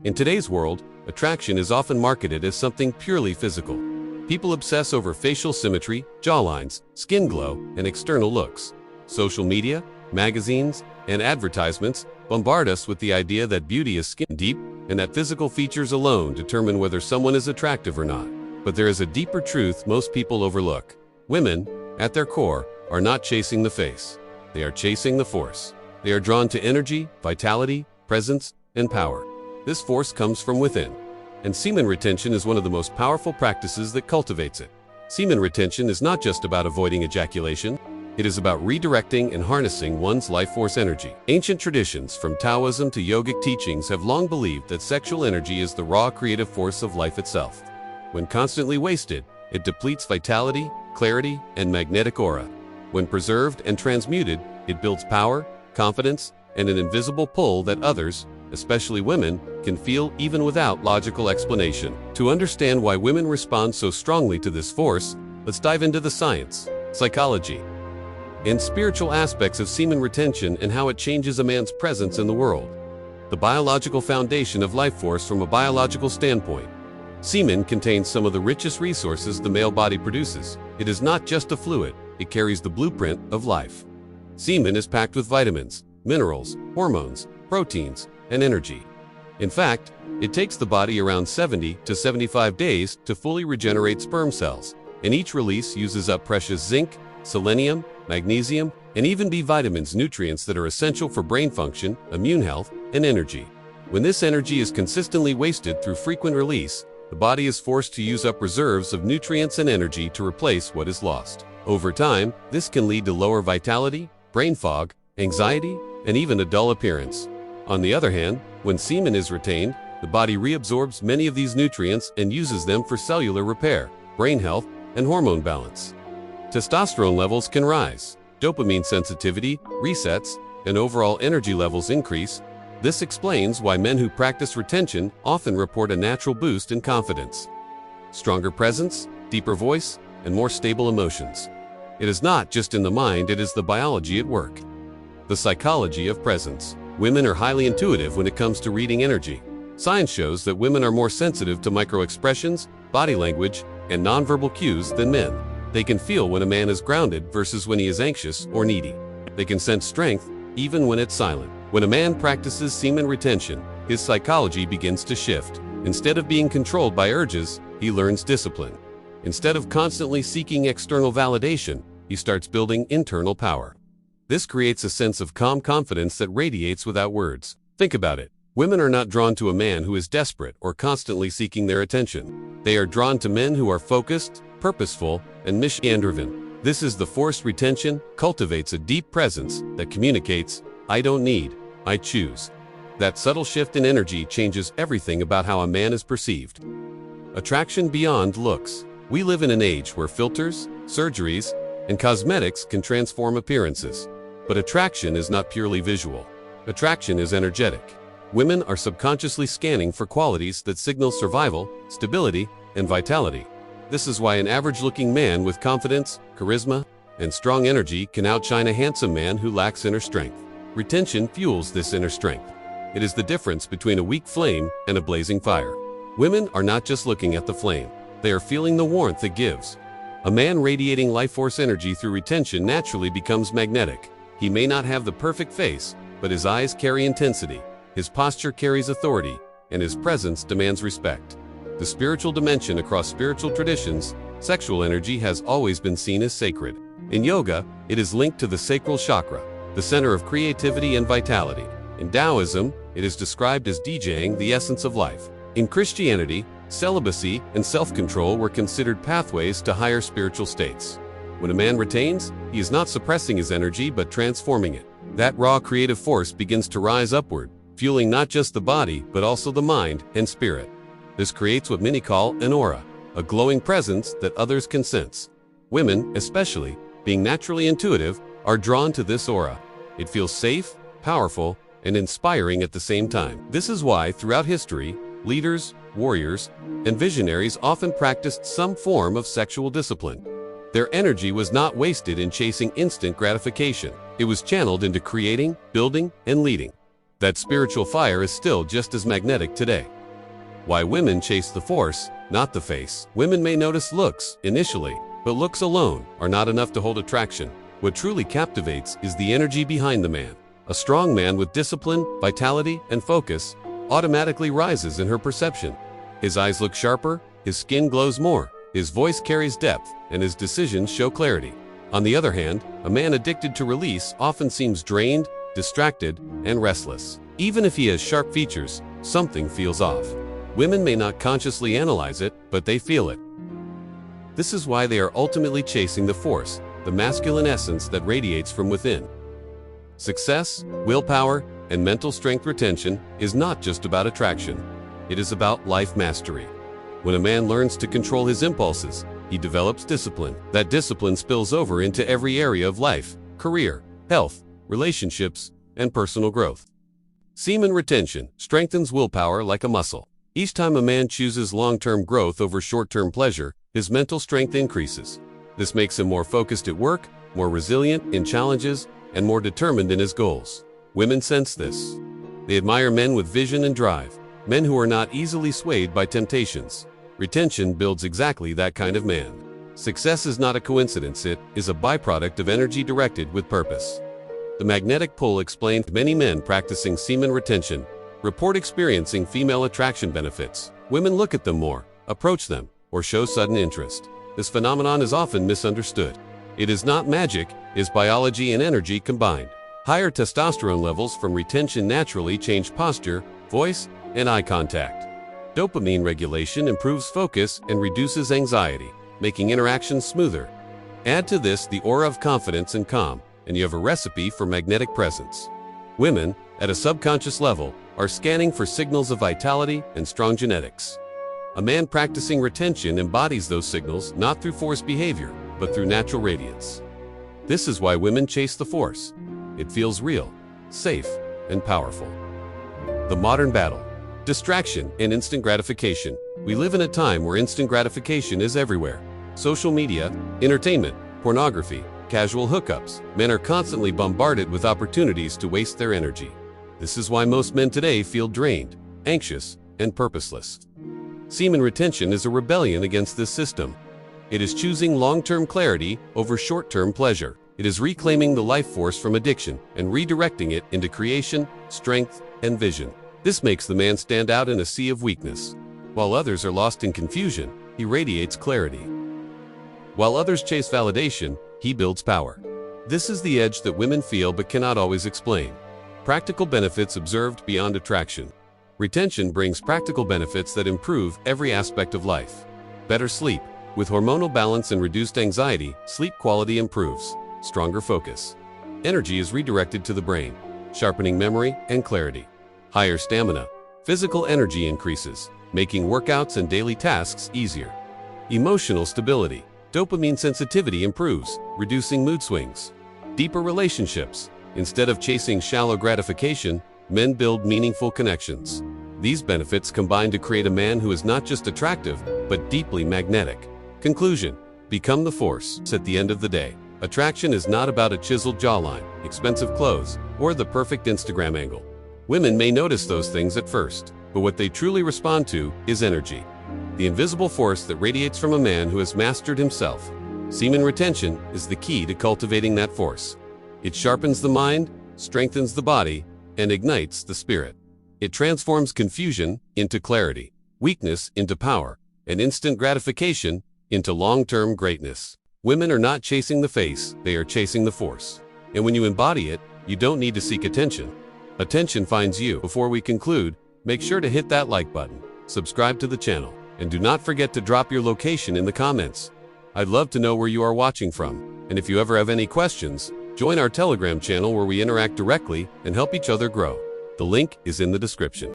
In today's world, attraction is often marketed as something purely physical. People obsess over facial symmetry, jawlines, skin glow, and external looks. Social media, magazines, and advertisements bombard us with the idea that beauty is skin deep and that physical features alone determine whether someone is attractive or not. But there is a deeper truth most people overlook. Women, at their core, are not chasing the face. They are chasing the force. They are drawn to energy, vitality, presence, and power. This force comes from within. And semen retention is one of the most powerful practices that cultivates it. Semen retention is not just about avoiding ejaculation. It is about redirecting and harnessing one's life force energy. Ancient traditions, from Taoism to yogic teachings, have long believed that sexual energy is the raw creative force of life itself. When constantly wasted, it depletes vitality, clarity, and magnetic aura. When preserved and transmuted, it builds power, confidence, and an invisible pull that others, especially women, can feel even without logical explanation. To understand why women respond so strongly to this force, let's dive into the science, psychology, and spiritual aspects of semen retention and how it changes a man's presence in the world. The biological foundation of life force from a biological standpoint. Semen contains some of the richest resources the male body produces. It is not just a fluid, it carries the blueprint of life. Semen is packed with vitamins, minerals, hormones, proteins, and energy. In fact, it takes the body around 70 to 75 days to fully regenerate sperm cells, and each release uses up precious zinc, selenium, magnesium, and even B vitamins, nutrients that are essential for brain function, immune health, and energy. When this energy is consistently wasted through frequent release, the body is forced to use up reserves of nutrients and energy to replace what is lost. Over time, this can lead to lower vitality, brain fog, anxiety, and even a dull appearance. On the other hand, when semen is retained, the body reabsorbs many of these nutrients and uses them for cellular repair, brain health, and hormone balance. Testosterone levels can rise, dopamine sensitivity resets, and overall energy levels increase. This explains why men who practice retention often report a natural boost in confidence, stronger presence, deeper voice, and more stable emotions. It is not just in the mind, it is the biology at work. The psychology of presence. Women are highly intuitive when it comes to reading energy. Science shows that women are more sensitive to microexpressions, body language, and nonverbal cues than men. They can feel when a man is grounded versus when he is anxious or needy. They can sense strength even when it's silent. When a man practices semen retention, his psychology begins to shift. Instead of being controlled by urges, he learns discipline. Instead of constantly seeking external validation, he starts building internal power. This creates a sense of calm confidence that radiates without words. Think about it. Women are not drawn to a man who is desperate or constantly seeking their attention. They are drawn to men who are focused, purposeful, and mission-driven. This is the forced retention cultivates a deep presence that communicates, "I don't need, I choose." That subtle shift in energy changes everything about how a man is perceived. Attraction beyond looks. We live in an age where filters, surgeries, and cosmetics can transform appearances. But attraction is not purely visual. Attraction is energetic. Women are subconsciously scanning for qualities that signal survival, stability, and vitality. This is why an average-looking man with confidence, charisma, and strong energy can outshine a handsome man who lacks inner strength. Retention fuels this inner strength. It is the difference between a weak flame and a blazing fire. Women are not just looking at the flame. They are feeling the warmth it gives. A man radiating life force energy through retention naturally becomes magnetic. He may not have the perfect face, but his eyes carry intensity, his posture carries authority, and his presence demands respect. The spiritual dimension. Across spiritual traditions, sexual energy has always been seen as sacred. In yoga, it is linked to the sacral chakra, the center of creativity and vitality. In Taoism, it is described as DJing, the essence of life. In Christianity, celibacy and self-control were considered pathways to higher spiritual states. When a man retains, he is not suppressing his energy but transforming it. That raw creative force begins to rise upward, fueling not just the body but also the mind and spirit. This creates what many call an aura, a glowing presence that others can sense. Women, especially, being naturally intuitive, are drawn to this aura. It feels safe, powerful, and inspiring at the same time. This is why, throughout history, leaders, warriors, and visionaries often practiced some form of sexual discipline. Their energy was not wasted in chasing instant gratification. It was channeled into creating, building, and leading. That spiritual fire is still just as magnetic today. Why women chase the force, not the face. Women may notice looks initially, but looks alone are not enough to hold attraction. What truly captivates is the energy behind the man. A strong man with discipline, vitality, and focus automatically rises in her perception. His eyes look sharper, his skin glows more, his voice carries depth, and his decisions show clarity. On the other hand, a man addicted to release often seems drained, distracted, and restless. Even if he has sharp features, something feels off. Women may not consciously analyze it, but they feel it. This is why they are ultimately chasing the force, the masculine essence that radiates from within. Success, willpower, and mental strength retention is not just about attraction. It is about life mastery. When a man learns to control his impulses, he develops discipline. That discipline spills over into every area of life, career, health, relationships, and personal growth. Semen retention strengthens willpower like a muscle. Each time a man chooses long-term growth over short-term pleasure, his mental strength increases. This makes him more focused at work, more resilient in challenges, and more determined in his goals. Women sense this. They admire men with vision and drive, men who are not easily swayed by temptations. Retention builds exactly that kind of man. Success is not a coincidence, it is a byproduct of energy directed with purpose. The magnetic pull explained many men practicing semen retention report experiencing female attraction benefits. Women look at them more, approach them, or show sudden interest. This phenomenon is often misunderstood. It is not magic, it is biology and energy combined. Higher testosterone levels from retention naturally change posture, voice, and eye contact. Dopamine regulation improves focus and reduces anxiety, making interactions smoother. Add to this the aura of confidence and calm, and you have a recipe for magnetic presence. Women, at a subconscious level, are scanning for signals of vitality and strong genetics. A man practicing retention embodies those signals not through forced behavior, but through natural radiance. This is why women chase the force. It feels real, safe, and powerful. The modern battle. Distraction and instant gratification. We live in a time where instant gratification is everywhere. Social media, entertainment, pornography, casual hookups. Men are constantly bombarded with opportunities to waste their energy. This is why most men today feel drained, anxious, and purposeless. Semen retention is a rebellion against this system. It is choosing long-term clarity over short-term pleasure. It is reclaiming the life force from addiction and redirecting it into creation, strength, and vision. This makes the man stand out in a sea of weakness. While others are lost in confusion, he radiates clarity. While others chase validation, he builds power. This is the edge that women feel but cannot always explain. Practical benefits observed beyond attraction. Retention brings practical benefits that improve every aspect of life. Better sleep. With hormonal balance and reduced anxiety, sleep quality improves. Stronger focus. Energy is redirected to the brain, sharpening memory and clarity. Higher stamina. Physical energy increases, making workouts and daily tasks easier. Emotional stability. Dopamine sensitivity improves, reducing mood swings. Deeper relationships. Instead of chasing shallow gratification, men build meaningful connections. These benefits combine to create a man who is not just attractive, but deeply magnetic. Conclusion: become the force. At the end of the day, attraction is not about a chiseled jawline, expensive clothes, or the perfect Instagram angle. Women may notice those things at first, but what they truly respond to is energy. The invisible force that radiates from a man who has mastered himself. Semen retention is the key to cultivating that force. It sharpens the mind, strengthens the body, and ignites the spirit. It transforms confusion into clarity, weakness into power, and instant gratification into long-term greatness. Women are not chasing the face, they are chasing the force. And when you embody it, you don't need to seek attention. Attention finds you. Before we conclude, make sure to hit that like button, subscribe to the channel, and do not forget to drop your location in the comments. I'd love to know where you are watching from, and if you ever have any questions, join our Telegram channel where we interact directly and help each other grow. The link is in the description.